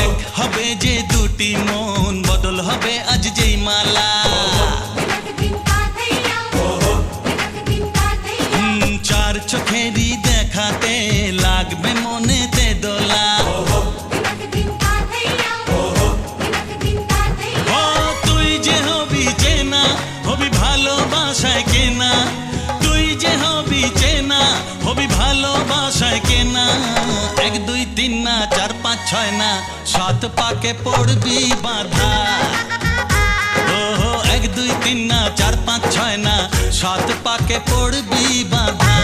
এক হবে যে দুটি মন, বদল হবে আজ যেই মালা। চার চোখেরই দেখাতে লাগবে মনেতে দোলা। তুই যে হবি চেনা, হবি ভালোবাসায় কেনা। তুই যে হবি চেনা, হবি ভালোবাসায় কেনা। 1 2 3 না 4 5 6 না, 7 পাকে পড়বি বাঁধা। 1 2 3 না 4 5 6 না, 7 পাকে পড়বি বাঁধা।